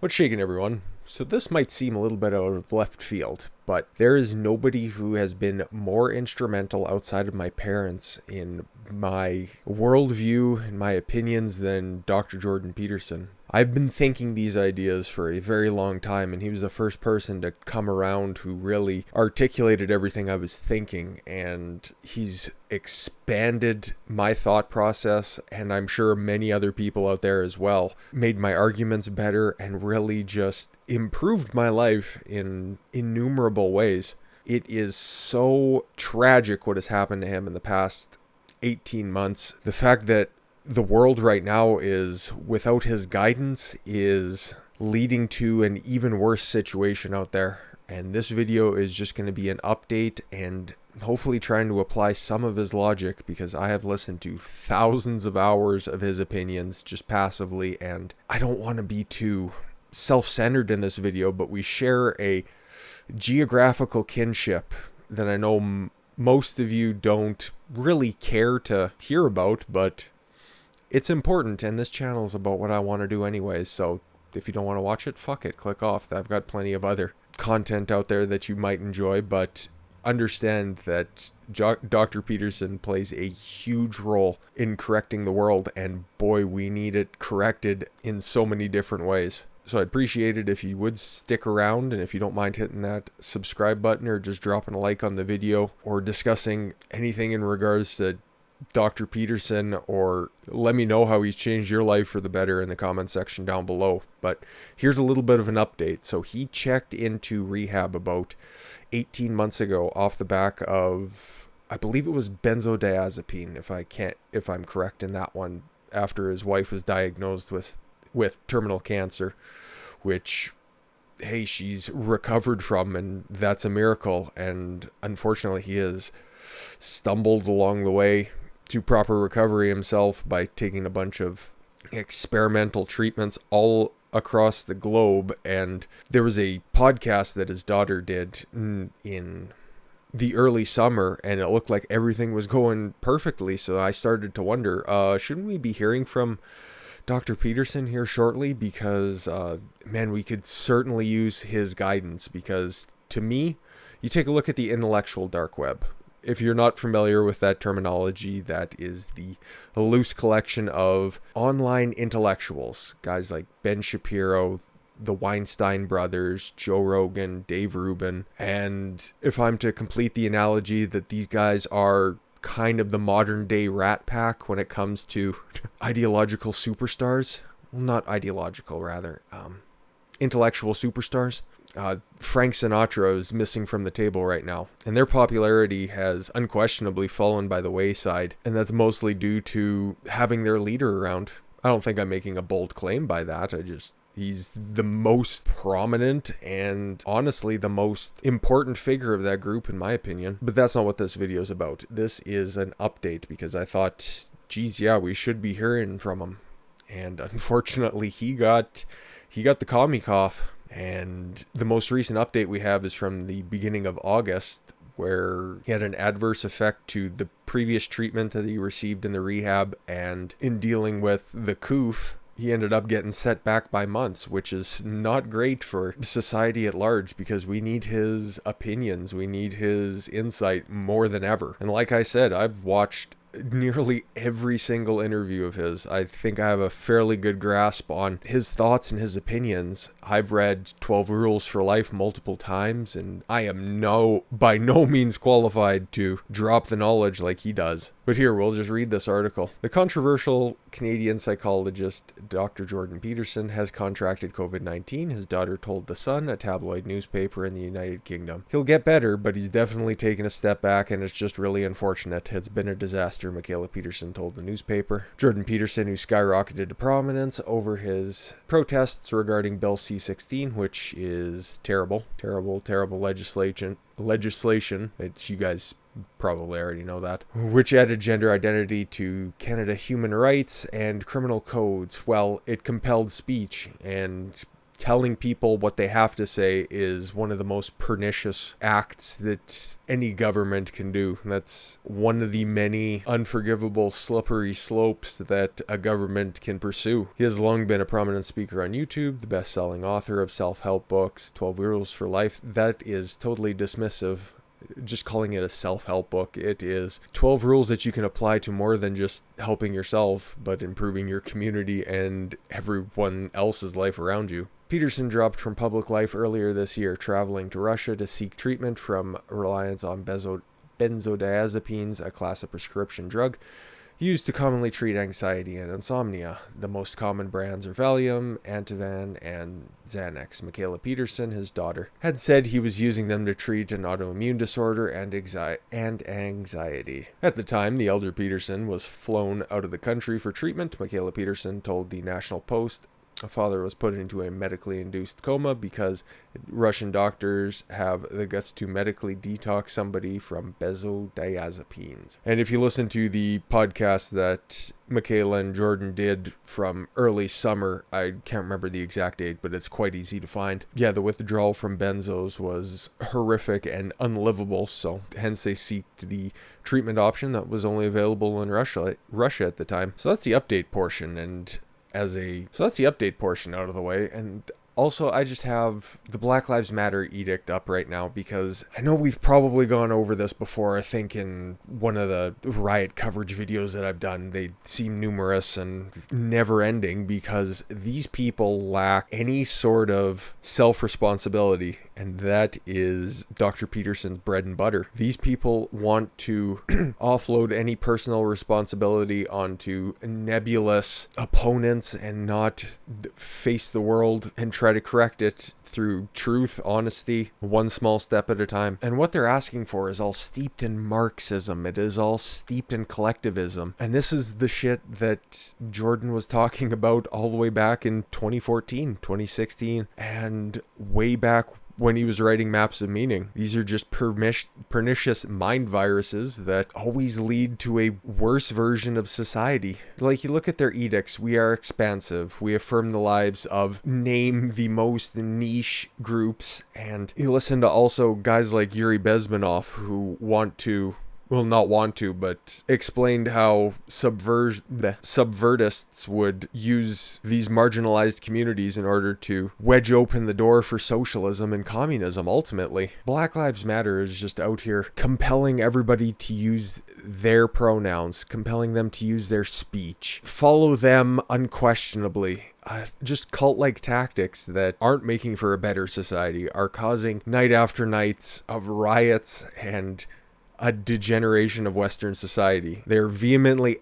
What's shaking, everyone? So this might seem a little bit out of left field, but there is nobody who has been more instrumental outside of my parents in my worldview and my opinions than Dr. Jordan Peterson. I've been thinking these ideas for a very long time, and he was the first person to come around who really articulated everything I was thinking, and he's expanded my thought process, and I'm sure many other people out there as well, made my arguments better and really just improved my life in innumerable ways. It is so tragic what has happened to him in the past 18 months. The fact that the world right now is, without his guidance, is leading to an even worse situation out there. And this video is just going to be an update and hopefully trying to apply some of his logic, because I have listened to thousands of hours of his opinions just passively, and I don't want to be too self-centered in this video, but we share a geographical kinship that I know most of you don't really care to hear about, but it's important, and this channel is about what I want to do anyways, so if you don't want to watch it, fuck it, click off. I've got plenty of other content out there that you might enjoy, but understand that Dr. Peterson plays a huge role in correcting the world, and boy, we need it corrected in so many different ways. So I'd appreciate it if you would stick around, and if you don't mind hitting that subscribe button or just dropping a like on the video or discussing anything in regards to Dr. Peterson, or let me know how he's changed your life for the better in the comment section down below. But here's a little bit of an update. So he checked into rehab about 18 months ago off the back of, I believe it was benzodiazepine, if I'm correct in that one, after his wife was diagnosed with terminal cancer, which, hey, she's recovered from, and that's a miracle. And unfortunately, he has stumbled along the way to proper recovery himself by taking a bunch of experimental treatments all across the globe. And there was a podcast that his daughter did in the early summer, and it looked like everything was going perfectly. So I started to wonder, shouldn't we be hearing from Dr. Peterson here shortly? Because man, we could certainly use his guidance, because to me, you take a look at the intellectual dark web. If you're not familiar with that terminology, that is the loose collection of online intellectuals, guys like Ben Shapiro, the Weinstein brothers, Joe Rogan, Dave Rubin. And if I'm to complete the analogy, that these guys are kind of the modern day Rat Pack when it comes to ideological superstars. Well, not ideological, rather, intellectual superstars. Frank Sinatra is missing from the table right now, and their popularity has unquestionably fallen by the wayside, and that's mostly due to having their leader around. I don't think I'm making a bold claim by that. He's the most prominent and honestly the most important figure of that group, in my opinion. But that's not what this video is about. This is an update, because I thought, geez, yeah, we should be hearing from him. And unfortunately, he got the commie cough. And the most recent update we have is from the beginning of August, where he had an adverse effect to the previous treatment that he received in the rehab, and in dealing with the coof, he ended up getting set back by months, which is not great for society at large, because we need his opinions, we need his insight more than ever. And like I said, I've watched nearly every single interview of his. I think I have a fairly good grasp on his thoughts and his opinions. I've read 12 Rules for Life multiple times, and I am by no means qualified to drop the knowledge like he does. But here, we'll just read this article. The controversial Canadian psychologist Dr. Jordan Peterson has contracted COVID-19, his daughter told The Sun, a tabloid newspaper in the United Kingdom. He'll get better, but he's definitely taken a step back, and it's just really unfortunate. It's been a disaster, Michaela Peterson told the newspaper. Jordan Peterson, who skyrocketed to prominence over his protests regarding Bill C-16, which is terrible legislation, that you guys probably already know that, which added gender identity to Canada human rights and criminal codes. Well, it compelled speech, and telling people what they have to say is one of the most pernicious acts that any government can do. That's one of the many unforgivable slippery slopes that a government can pursue. He has long been a prominent speaker on YouTube, the best-selling author of self-help books, 12 Rules for Life. That is totally dismissive. Just calling it a self-help book. It is 12 rules that you can apply to more than just helping yourself, but improving your community and everyone else's life around you. Peterson dropped from public life earlier this year, traveling to Russia to seek treatment from reliance on benzodiazepines, a class of prescription drug used to commonly treat anxiety and insomnia. The most common brands are Valium, Ativan, and Xanax. Michaela Peterson, his daughter, had said he was using them to treat an autoimmune disorder and anxiety. At the time, the elder Peterson was flown out of the country for treatment. Michaela Peterson told the National Post a father was put into a medically induced coma because Russian doctors have the guts to medically detox somebody from benzodiazepines. And if you listen to the podcast that Michaela and Jordan did from early summer, I can't remember the exact date, but it's quite easy to find. Yeah, the withdrawal from benzos was horrific and unlivable, so hence they seeked the treatment option that was only available in Russia at the time. So that's the update portion, so that's the update portion out of the way. And also, I just have the Black Lives Matter edict up right now because I know we've probably gone over this before. I think in one of the riot coverage videos that I've done, they seem numerous and never ending because these people lack any sort of self-responsibility. And that is Dr. Peterson's bread and butter. These people want to offload any personal responsibility onto nebulous opponents and not face the world and try to correct it through truth, honesty, one small step at a time. And what they're asking for is all steeped in Marxism. It is all steeped in collectivism. And this is the shit that Jordan was talking about all the way back in 2014, 2016, and way back when he was writing Maps of Meaning. These are just pernicious mind viruses that always lead to a worse version of society. Like, you look at their edicts, we are expansive, we affirm the lives of name the most niche groups, and you listen to also guys like Yuri Bezmenov who but explained how subvertists would use these marginalized communities in order to wedge open the door for socialism and communism, ultimately. Black Lives Matter is just out here compelling everybody to use their pronouns, compelling them to use their speech. Follow them unquestionably. Just cult-like tactics that aren't making for a better society, are causing night after nights of riots and a degeneration of Western society. They're vehemently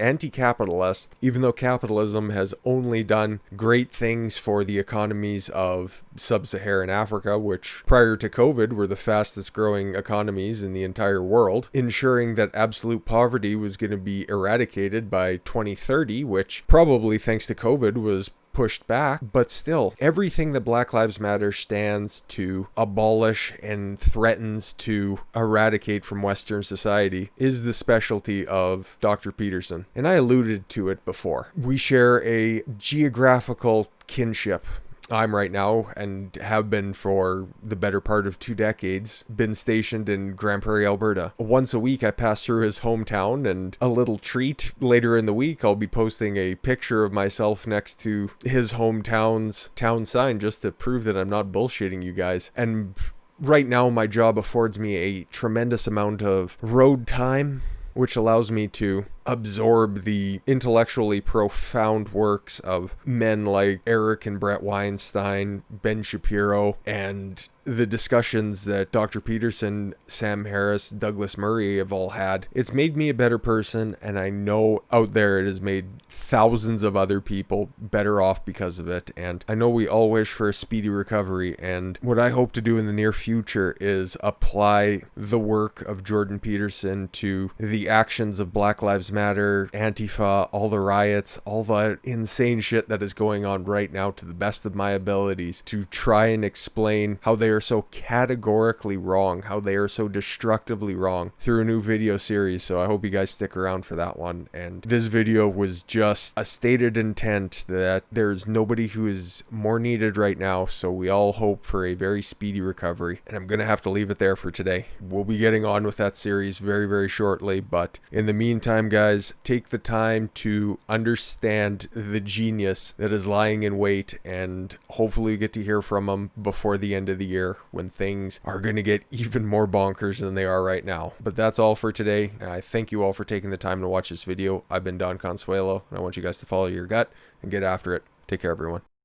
anti-capitalist, even though capitalism has only done great things for the economies of sub-Saharan Africa, which prior to COVID were the fastest growing economies in the entire world, ensuring that absolute poverty was going to be eradicated by 2030, which probably thanks to COVID was pushed back, but still, everything that Black Lives Matter stands to abolish and threatens to eradicate from Western society is the specialty of Dr. Peterson. And I alluded to it before. We share a geographical kinship. I'm right now, and have been for the better part of 2 decades, been stationed in Grand Prairie, Alberta. Once a week I pass through his hometown, and a little treat, later in the week I'll be posting a picture of myself next to his hometown's town sign just to prove that I'm not bullshitting you guys. And right now my job affords me a tremendous amount of road time, which allows me to absorb the intellectually profound works of men like Eric and Brett Weinstein, Ben Shapiro, and the discussions that Dr. Peterson, Sam Harris, Douglas Murray have all had. It's made me a better person, and I know out there it has made thousands of other people better off because of it. And I know we all wish for a speedy recovery, and what I hope to do in the near future is apply the work of Jordan Peterson to the actions of Black Lives Matter, Antifa, all the riots, all the insane shit that is going on right now to the best of my abilities, to try and explain how they are are so categorically wrong, how they are so destructively wrong through a new video series. So I hope you guys stick around for that one. And this video was just a stated intent that there's nobody who is more needed right now. So we all hope for a very speedy recovery. And I'm going to have to leave it there for today. We'll be getting on with that series very, very shortly. But in the meantime, guys, take the time to understand the genius that is lying in wait, and hopefully we get to hear from them before the end of the year when things are going to get even more bonkers than they are right now. But that's all for today. I thank you all for taking the time to watch this video. I've been Don Consuelo, and I want you guys to follow your gut and get after it. Take care, everyone.